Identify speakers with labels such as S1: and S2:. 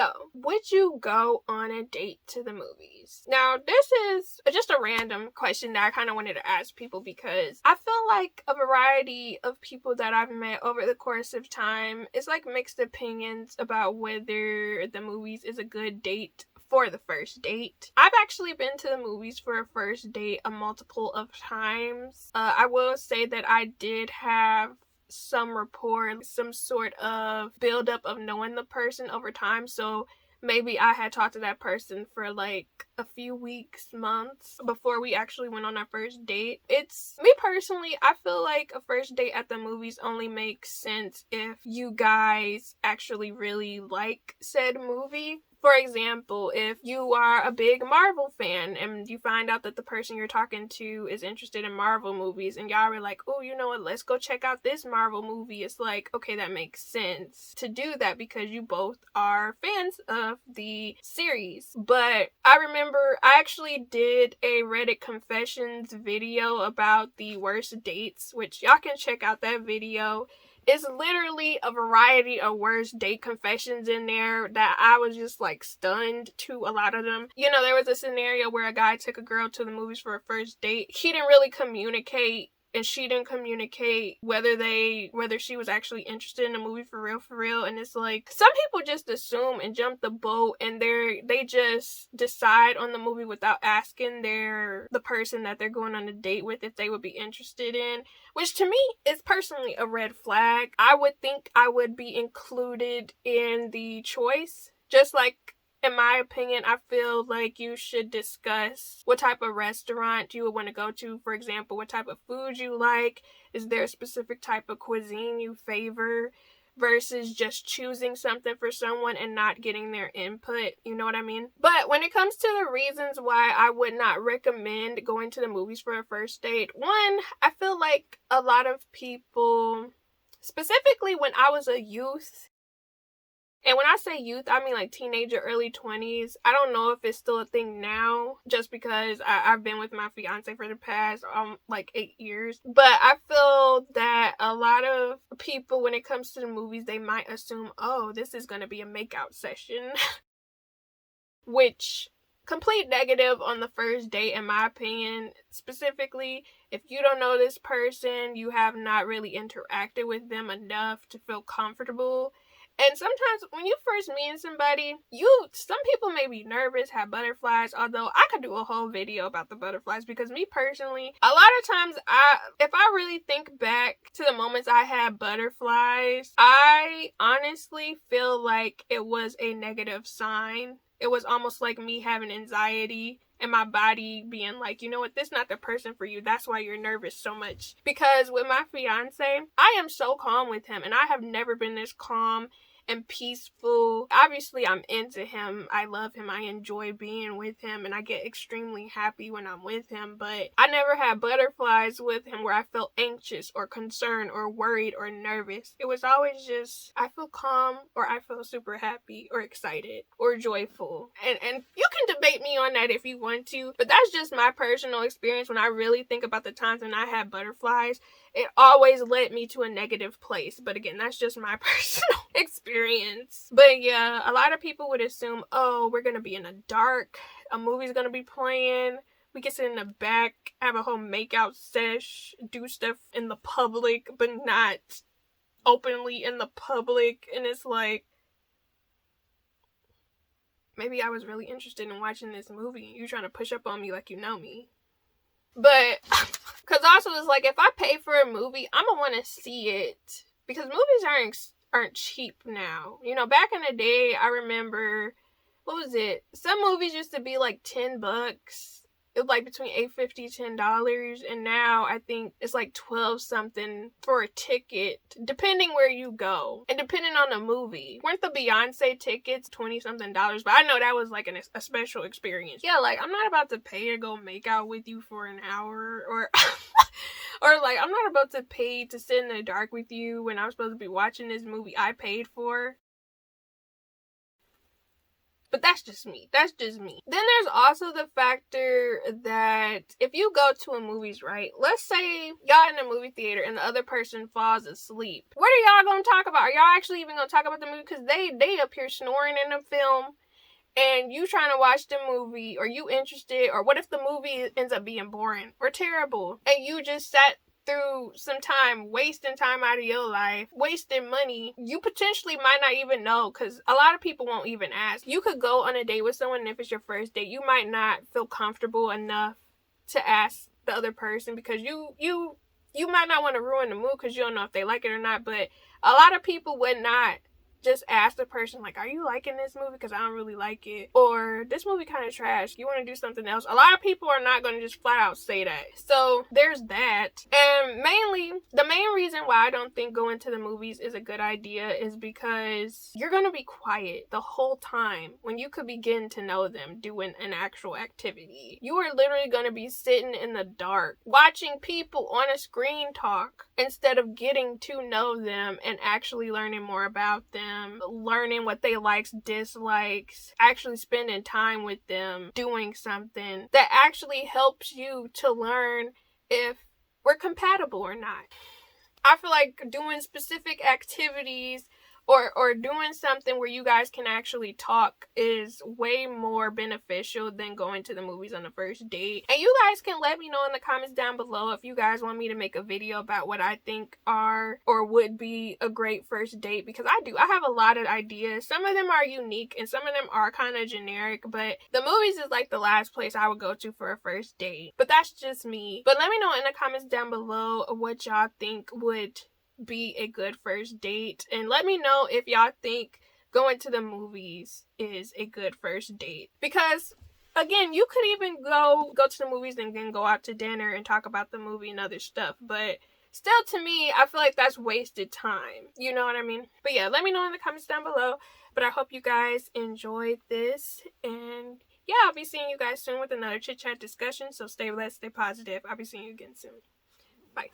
S1: So, would you go on a date to the movies? Now, this is just a random question that I kind of wanted to ask people because I feel like a variety of people that I've met over the course of time is like mixed opinions about whether the movies is a good date for the first date. I've actually been to the movies for a first date a multiple of times. I will say that I did have some rapport, some sort of buildup of knowing the person over time. So maybe I had talked to that person for like a few weeks, months before we actually went on our first date. It's me personally, I feel like a first date at the movies only makes sense if you guys actually really like said movie. For example, if you are a big Marvel fan and you find out that the person you're talking to is interested in Marvel movies and y'all are like, oh, you know what, let's go check out this Marvel movie. It's like, okay, that makes sense to do that because you both are fans of the series. But I remember I actually did a Reddit confessions video about the worst dates, which y'all can check out that video. It's literally a variety of worst date confessions in there that I was just like stunned to a lot of them. You know, there was a scenario where a guy took a girl to the movies for a first date. He didn't really communicate and she didn't communicate whether she was actually interested in the movie for real. And it's like, some people just assume and jump the boat and they just decide on the movie without asking the person that they're going on a date with if they would be interested in, which to me is personally a red flag. I would think I would be included in the choice, just like, in my opinion, I feel like you should discuss what type of restaurant you would want to go to. For example, what type of food you like. Is there a specific type of cuisine you favor? Versus just choosing something for someone and not getting their input. You know what I mean? But when it comes to the reasons why I would not recommend going to the movies for a first date, one, I feel like a lot of people, specifically when I was a youth, and when I say youth, I mean like teenager, early 20s. I don't know if it's still a thing now, just because I've been with my fiance for the past like 8 years. But I feel that a lot of people, when it comes to the movies, they might assume, oh, this is going to be a makeout session. Which, complete negative on the first date, in my opinion. Specifically, if you don't know this person, you have not really interacted with them enough to feel comfortable. And sometimes when you first meet somebody, some people may be nervous, have butterflies, although I could do a whole video about the butterflies because me personally, a lot of times if I really think back to the moments I had butterflies, I honestly feel like it was a negative sign. It was almost like me having anxiety and my body being like, you know what, this is not the person for you. That's why you're nervous so much. Because with my fiance, I am so calm with him and I have never been this calm and peaceful. Obviously, I'm into him. I love him. I enjoy being with him and I get extremely happy when I'm with him. But I never had butterflies with him where I felt anxious or concerned or worried or nervous. It was always just, I feel calm or I feel super happy or excited or joyful. And you can debate me on that if you want to, but that's just my personal experience. When I really think about the times when I had butterflies, it always led me to a negative place. But again, that's just my personal experience. But yeah, a lot of people would assume, oh, we're going to be in the dark. A movie's going to be playing. We can sit in the back, have a whole makeout sesh, do stuff in the public, but not openly in the public. And it's like, maybe I was really interested in watching this movie and you trying to push up on me like you know me. But, because also it's like, if I pay for a movie, I'm going to want to see it. Because movies aren't cheap now. You know, back in the day, I remember, what was it? Some movies used to be like $10. It was like between $8.50, $10. And now I think it's like 12 something for a ticket, depending where you go. And depending on the movie. Weren't the Beyonce tickets 20 something dollars? But I know that was like a special experience. Yeah, like, I'm not about to pay to go make out with you for an hour. Or or like, I'm not about to pay to sit in the dark with you when I'm supposed to be watching this movie I paid for. But that's just me. That's just me. Then there's also the factor that if you go to a movies, right? Let's say y'all in a movie theater and the other person falls asleep. What are y'all gonna talk about? Are y'all actually even gonna talk about the movie? Because they appear snoring in the film, and you trying to watch the movie, or you interested, or what if the movie ends up being boring or terrible, and you just sat through some time, wasting time out of your life, wasting money. You potentially might not even know, because a lot of people won't even ask. You could go on a date with someone, and if it's your first date, you might not feel comfortable enough to ask the other person, because you might not want to ruin the mood because you don't know if they like it or not. But a lot of people would not just ask the person, like, are you liking this movie? Because I don't really like it. Or, this movie kind of trash. You want to do something else? A lot of people are not going to just flat out say that. So, there's that. And mainly, the main reason why I don't think going to the movies is a good idea is because you're going to be quiet the whole time when you could be getting to know them doing an actual activity. You are literally going to be sitting in the dark, watching people on a screen talk instead of getting to know them and actually learning more about them. Learning what they likes, dislikes, actually spending time with them, doing something that actually helps you to learn if we're compatible or not. I feel like doing specific activities or doing something where you guys can actually talk is way more beneficial than going to the movies on the first date. And you guys can let me know in the comments down below if you guys want me to make a video about what I think are or would be a great first date, because I have a lot of ideas. Some of them are unique and some of them are kind of generic, but the movies is like the last place I would go to for a first date. But that's just me. But let me know in the comments down below what y'all think would be a good first date, and let me know if y'all think going to the movies is a good first date, because again, you could even go to the movies and then go out to dinner and talk about the movie and other stuff, but still, to me, I feel like that's wasted time. You know what I mean? But yeah, let me know in the comments down below. But I hope you guys enjoyed this, and yeah, I'll be seeing you guys soon with another chit chat discussion. So stay blessed, stay positive. I'll be seeing you again soon. Bye.